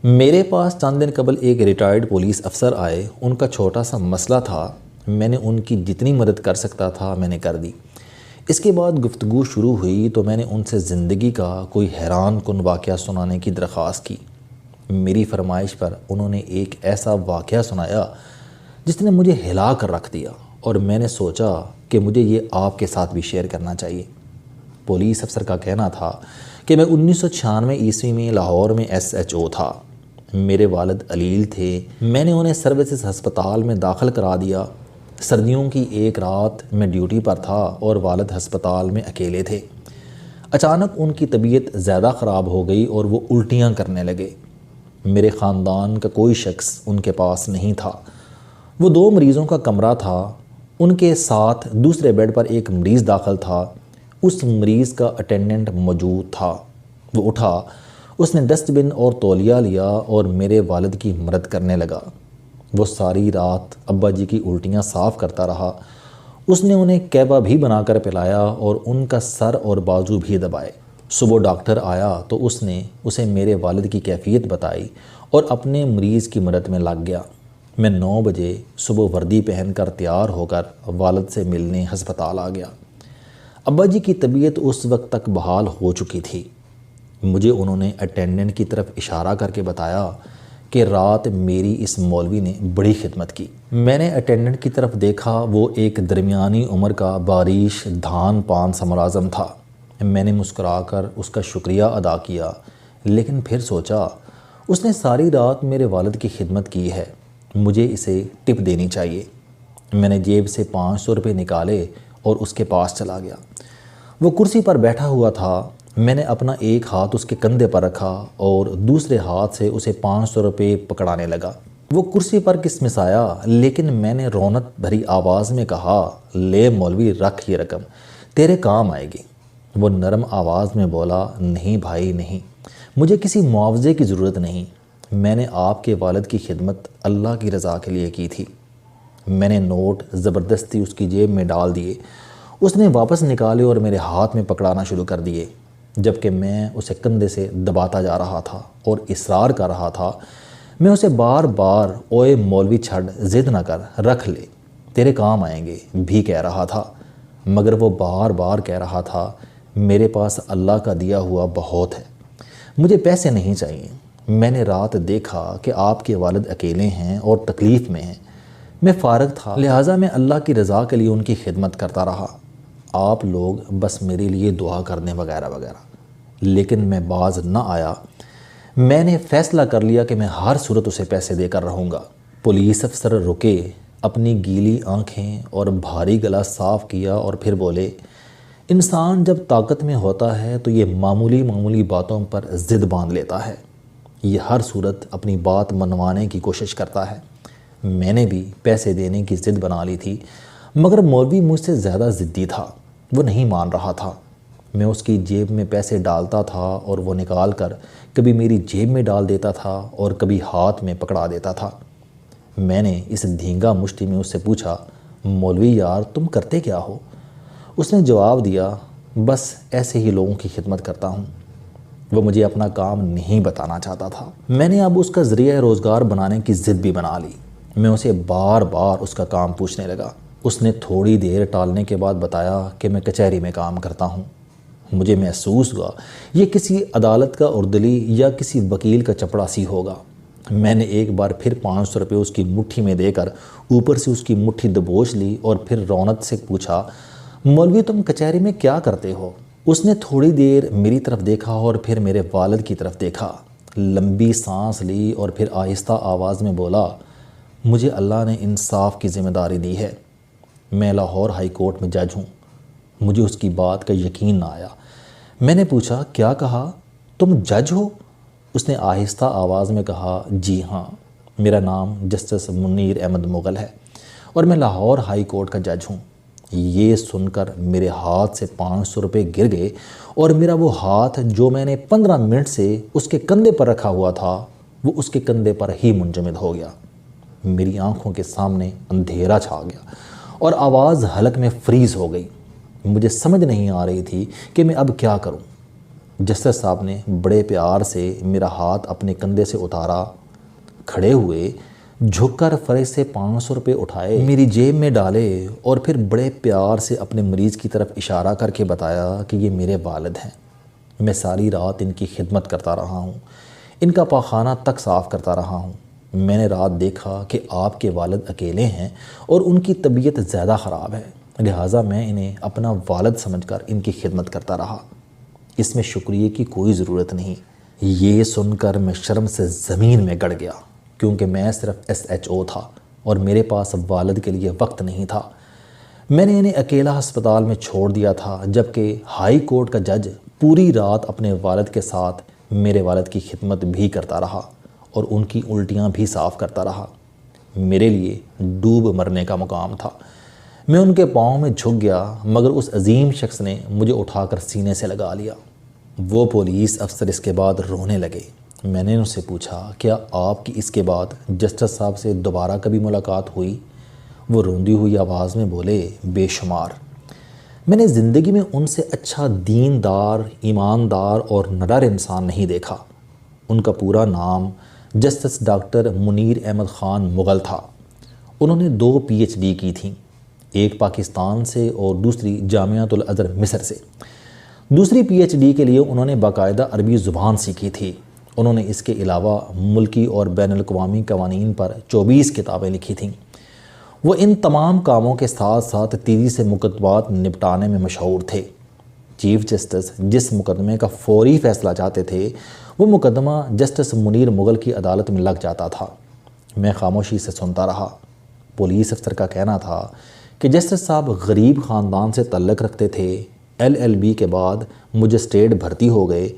میرے پاس چند دن قبل ایک ریٹائرڈ پولیس افسر آئے۔ ان کا چھوٹا سا مسئلہ تھا، میں نے ان کی جتنی مدد کر سکتا تھا میں نے کر دی۔ اس کے بعد گفتگو شروع ہوئی تو میں نے ان سے زندگی کا کوئی حیران کن واقعہ سنانے کی درخواست کی۔ میری فرمائش پر انہوں نے ایک ایسا واقعہ سنایا جس نے مجھے ہلا کر رکھ دیا، اور میں نے سوچا کہ مجھے یہ آپ کے ساتھ بھی شیئر کرنا چاہیے۔ پولیس افسر کا کہنا تھا کہ میں 1996 میں لاہور میں SHO تھا۔ میرے والد علیل تھے۔ میں نے انہیں سروسز ہسپتال میں داخل کرا دیا۔ سردیوں کی ایک رات میں ڈیوٹی پر تھا اور والد ہسپتال میں اکیلے تھے۔ اچانک ان کی طبیعت زیادہ خراب ہو گئی اور وہ الٹیاں کرنے لگے۔ میرے خاندان کا کوئی شخص ان کے پاس نہیں تھا۔ وہ 2 مریضوں کا کمرہ تھا، ان کے ساتھ دوسرے بیڈ پر ایک مریض داخل تھا۔ اس مریض کا اٹینڈنٹ موجود تھا۔ وہ اٹھا، اس نے ڈسٹ بن اور تولیہ لیا اور میرے والد کی مدد کرنے لگا۔ وہ ساری رات ابا جی کی الٹیاں صاف کرتا رہا۔ اس نے انہیں کیبا بھی بنا کر پلایا اور ان کا سر اور بازو بھی دبائے۔ صبح ڈاکٹر آیا تو اس نے اسے میرے والد کی کیفیت بتائی اور اپنے مریض کی مدد میں لگ گیا۔ میں 9 بجے صبح وردی پہن کر تیار ہو کر والد سے ملنے ہسپتال آ گیا۔ ابا جی کی طبیعت اس وقت تک بحال ہو چکی تھی۔ مجھے انہوں نے اٹینڈنٹ کی طرف اشارہ کر کے بتایا کہ رات میری اس مولوی نے بڑی خدمت کی۔ میں نے اٹینڈنٹ کی طرف دیکھا، وہ ایک درمیانی عمر کا باریش دھان پان سا ملازم تھا۔ میں نے مسکرا کر اس کا شکریہ ادا کیا، لیکن پھر سوچا اس نے ساری رات میرے والد کی خدمت کی ہے، مجھے اسے ٹپ دینی چاہیے۔ میں نے جیب سے 500 روپے نکالے اور اس کے پاس چلا گیا۔ وہ کرسی پر بیٹھا ہوا تھا۔ میں نے اپنا ایک ہاتھ اس کے کندھے پر رکھا اور دوسرے ہاتھ سے اسے 500 روپے پکڑانے لگا۔ وہ کرسی پر کسمسایا، لیکن میں نے رونق بھری آواز میں کہا، لے مولوی، رکھ یہ رقم، تیرے کام آئے گی۔ وہ نرم آواز میں بولا، نہیں بھائی نہیں، مجھے کسی معاوضے کی ضرورت نہیں، میں نے آپ کے والد کی خدمت اللہ کی رضا کے لیے کی تھی۔ میں نے نوٹ زبردستی اس کی جیب میں ڈال دیے۔ اس نے واپس نکالے اور میرے ہاتھ میں پکڑانا شروع کر دیے، جبکہ میں اسے کندھے سے دباتا جا رہا تھا اور اصرار کر رہا تھا۔ میں اسے بار بار، اوئے مولوی چھڑ، ضد نہ کر، رکھ لے، تیرے کام آئیں گے بھی کہہ رہا تھا، مگر وہ بار بار کہہ رہا تھا، میرے پاس اللہ کا دیا ہوا بہت ہے، مجھے پیسے نہیں چاہیے۔ میں نے رات دیکھا کہ آپ کے والد اکیلے ہیں اور تکلیف میں ہیں، میں فارغ تھا، لہٰذا میں اللہ کی رضا کے لیے ان کی خدمت کرتا رہا۔ آپ لوگ بس میرے لیے دعا کر دیں وغیرہ وغیرہ، لیکن میں باز نہ آیا۔ میں نے فیصلہ کر لیا کہ میں ہر صورت اسے پیسے دے کر رہوں گا۔ پولیس افسر رکے، اپنی گیلی آنکھیں اور بھاری گلا صاف کیا اور پھر بولے، انسان جب طاقت میں ہوتا ہے تو یہ معمولی معمولی باتوں پر ضد باندھ لیتا ہے، یہ ہر صورت اپنی بات منوانے کی کوشش کرتا ہے۔ میں نے بھی پیسے دینے کی ضد بنا لی تھی، مگر مولوی مجھ سے زیادہ ضدی تھا، وہ نہیں مان رہا تھا۔ میں اس کی جیب میں پیسے ڈالتا تھا اور وہ نکال کر کبھی میری جیب میں ڈال دیتا تھا اور کبھی ہاتھ میں پکڑا دیتا تھا۔ میں نے اس دھینگا مشتی میں اس سے پوچھا، مولوی یار تم کرتے کیا ہو؟ اس نے جواب دیا، بس ایسے ہی لوگوں کی خدمت کرتا ہوں۔ وہ مجھے اپنا کام نہیں بتانا چاہتا تھا۔ میں نے اب اس کا ذریعہ روزگار بنانے کی ضد بھی بنا لی۔ میں اسے بار بار اس کا کام پوچھنے لگا۔ اس نے تھوڑی دیر ٹالنے کے بعد بتایا کہ میں کچہری میں کام کرتا ہوں۔ مجھے محسوس ہوا یہ کسی عدالت کا اردلی یا کسی وکیل کا چپڑاسی ہوگا۔ میں نے ایک بار پھر 500 روپے اس کی مٹھی میں دے کر اوپر سے اس کی مٹھی دبوچ لی اور پھر رونق سے پوچھا، مولوی تم کچہری میں کیا کرتے ہو؟ اس نے تھوڑی دیر میری طرف دیکھا اور پھر میرے والد کی طرف دیکھا، لمبی سانس لی اور پھر آہستہ آواز میں بولا، مجھے اللہ نے انصاف کی ذمہ داری دی ہے، میں لاہور ہائی کورٹ میں جج ہوں۔ مجھے اس کی بات کا یقین نہ آیا۔ میں نے پوچھا، کیا کہا؟ تم جج ہو؟ اس نے آہستہ آواز میں کہا، جی ہاں، میرا نام جسٹس منیر احمد مغل ہے اور میں لاہور ہائی کورٹ کا جج ہوں۔ یہ سن کر میرے ہاتھ سے 500 روپے گر گئے اور میرا وہ ہاتھ جو میں نے 15 منٹ سے اس کے کندھے پر رکھا ہوا تھا، وہ اس کے کندھے پر ہی منجمد ہو گیا۔ میری آنکھوں کے سامنے اندھیرا چھا گیا اور آواز حلق میں فریز ہو گئی۔ مجھے سمجھ نہیں آ رہی تھی کہ میں اب کیا کروں۔ جسٹس صاحب نے بڑے پیار سے میرا ہاتھ اپنے کندھے سے اتارا، کھڑے ہوئے، جھک کر فرش سے 500 روپے اٹھائے، میری جیب میں ڈالے اور پھر بڑے پیار سے اپنے مریض کی طرف اشارہ کر کے بتایا کہ یہ میرے والد ہیں، میں ساری رات ان کی خدمت کرتا رہا ہوں، ان کا پاخانہ تک صاف کرتا رہا ہوں۔ میں نے رات دیکھا کہ آپ کے والد اکیلے ہیں اور ان کی طبیعت زیادہ خراب ہے، لہٰذا میں انہیں اپنا والد سمجھ کر ان کی خدمت کرتا رہا، اس میں شکریہ کی کوئی ضرورت نہیں۔ یہ سن کر میں شرم سے زمین میں گڑ گیا، کیونکہ میں صرف SHO تھا اور میرے پاس والد کے لیے وقت نہیں تھا۔ میں نے انہیں اکیلا ہسپتال میں چھوڑ دیا تھا، جبکہ ہائی کورٹ کا جج پوری رات اپنے والد کے ساتھ میرے والد کی خدمت بھی کرتا رہا اور ان کی الٹیاں بھی صاف کرتا رہا۔ میرے لیے ڈوب مرنے کا مقام تھا۔ میں ان کے پاؤں میں جھک گیا، مگر اس عظیم شخص نے مجھے اٹھا کر سینے سے لگا لیا۔ وہ پولیس افسر اس کے بعد رونے لگے۔ میں نے ان سے پوچھا، کیا آپ کی اس کے بعد جسٹس صاحب سے دوبارہ کبھی ملاقات ہوئی؟ وہ روندی ہوئی آواز میں بولے، بے شمار۔ میں نے زندگی میں ان سے اچھا دیندار، ایماندار اور نڈر انسان نہیں دیکھا۔ ان کا پورا نام جسٹس ڈاکٹر منیر احمد خان مغل تھا۔ انہوں نے 2 PhD کی تھیں، ایک پاکستان سے اور دوسری جامعۃ الازہر مصر سے۔ دوسری PhD کے لیے انہوں نے باقاعدہ عربی زبان سیکھی تھی۔ انہوں نے اس کے علاوہ ملکی اور بین الاقوامی قوانین پر 24 کتابیں لکھی تھیں۔ وہ ان تمام کاموں کے ساتھ ساتھ تیزی سے مقدمات نپٹانے میں مشہور تھے۔ چیف جسٹس جس مقدمے کا فوری فیصلہ چاہتے تھے، وہ مقدمہ جسٹس منیر مغل کی عدالت میں لگ جاتا تھا۔ میں خاموشی سے سنتا رہا۔ پولیس افسر کا کہنا تھا کہ جسٹس صاحب غریب خاندان سے تعلق رکھتے تھے، LLB کے بعد مجسٹریٹ بھرتی ہو گئے،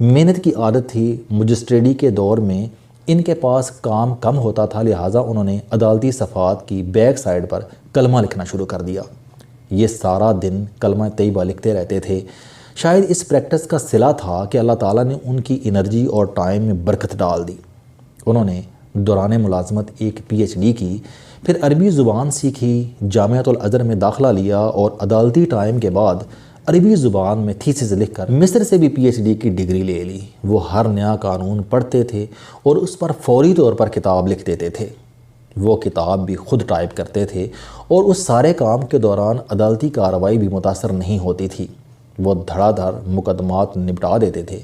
محنت کی عادت تھی، مجسٹریٹی کے دور میں ان کے پاس کام کم ہوتا تھا، لہٰذا انہوں نے عدالتی صفحات کی بیک سائڈ پر کلمہ لکھنا شروع کر دیا۔ یہ سارا دن کلمہ طیبہ لکھتے رہتے تھے۔ شاید اس پریکٹس کا صلہ تھا کہ اللہ تعالیٰ نے ان کی انرجی اور ٹائم میں برکت ڈال دی۔ انہوں نے دوران ملازمت ایک PhD کی، پھر عربی زبان سیکھی، جامعۃ الازہر میں داخلہ لیا اور عدالتی ٹائم کے بعد عربی زبان میں تھیسس لکھ کر مصر سے بھی PhD کی ڈگری لے لی۔ وہ ہر نیا قانون پڑھتے تھے اور اس پر فوری طور پر کتاب لکھ دیتے تھے۔ وہ کتاب بھی خود ٹائپ کرتے تھے اور اس سارے کام کے دوران عدالتی کارروائی بھی متاثر نہیں ہوتی تھی۔ وہ دھڑا دھڑ مقدمات نپٹا دیتے تھے۔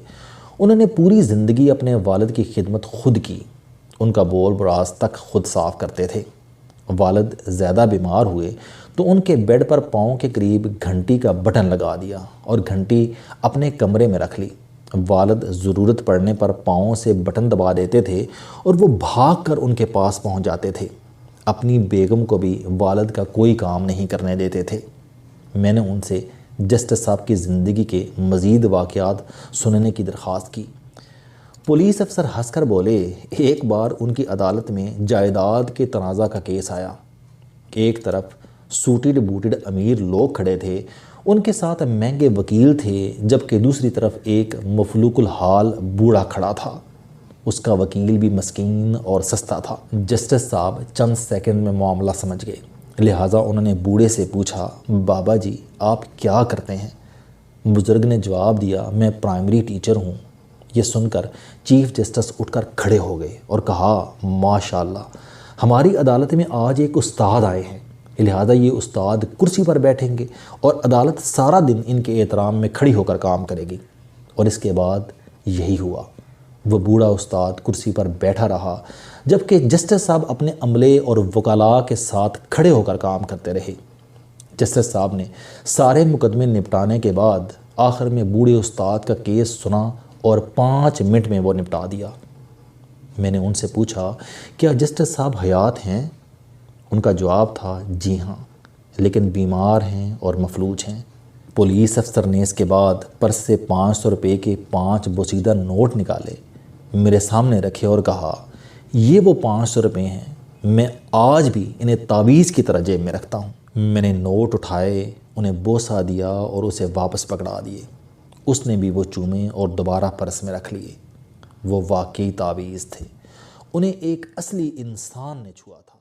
انہوں نے پوری زندگی اپنے والد کی خدمت خود کی۔ ان کا بول براز تک خود صاف کرتے تھے۔ والد زیادہ بیمار ہوئے تو ان کے بیڈ پر پاؤں کے قریب گھنٹی کا بٹن لگا دیا اور گھنٹی اپنے کمرے میں رکھ لی۔ والد ضرورت پڑنے پر پاؤں سے بٹن دبا دیتے تھے اور وہ بھاگ کر ان کے پاس پہنچ جاتے تھے۔ اپنی بیگم کو بھی والد کا کوئی کام نہیں کرنے دیتے تھے۔ میں نے ان سے جسٹس صاحب کی زندگی کے مزید واقعات سننے کی درخواست کی۔ پولیس افسر ہنس کر بولے، ایک بار ان کی عدالت میں جائیداد کے تنازع کا کیس آیا۔ ایک طرف سوٹڈ بوٹڈ امیر لوگ کھڑے تھے، ان کے ساتھ مہنگے وکیل تھے، جبکہ دوسری طرف ایک مفلوک الحال بوڑھا کھڑا تھا۔ اس کا وکیل بھی مسکین اور سستا تھا۔ جسٹس صاحب چند سیکنڈ میں معاملہ سمجھ گئے، لہٰذا انہوں نے بوڑھے سے پوچھا، بابا جی آپ کیا کرتے ہیں؟ بزرگ نے جواب دیا، میں پرائمری ٹیچر ہوں۔ یہ سن کر چیف جسٹس اٹھ کر کھڑے ہو گئے اور کہا، ماشاءاللہ، ہماری عدالت میں آج ایک استاد آئے ہیں، لہٰذا یہ استاد کرسی پر بیٹھیں گے اور عدالت سارا دن ان کے احترام میں کھڑی ہو کر کام کرے گی۔ اور اس کے بعد یہی ہوا۔ وہ بوڑھا استاد کرسی پر بیٹھا رہا، جبکہ جسٹس صاحب اپنے عملے اور وکلاء کے ساتھ کھڑے ہو کر کام کرتے رہے۔ جسٹس صاحب نے سارے مقدمے نپٹانے کے بعد آخر میں بوڑھے استاد کا کیس سنا اور 5 منٹ میں وہ نپٹا دیا۔ میں نے ان سے پوچھا، کیا جسٹس صاحب حیات ہیں؟ ان کا جواب تھا، جی ہاں، لیکن بیمار ہیں اور مفلوج ہیں۔ پولیس افسر نے اس کے بعد پرس سے 500 روپے کے 5 بوسیدہ نوٹ نکالے، میرے سامنے رکھے اور کہا، یہ وہ 500 روپے ہیں، میں آج بھی انہیں تعویذ کی طرح جیب میں رکھتا ہوں۔ میں نے نوٹ اٹھائے، انہیں بوسہ دیا اور اسے واپس پکڑا دیے۔ اس نے بھی وہ چومے اور دوبارہ پرس میں رکھ لیے۔ وہ واقعی تعویذ تھے، انہیں ایک اصلی انسان نے چھوا تھا۔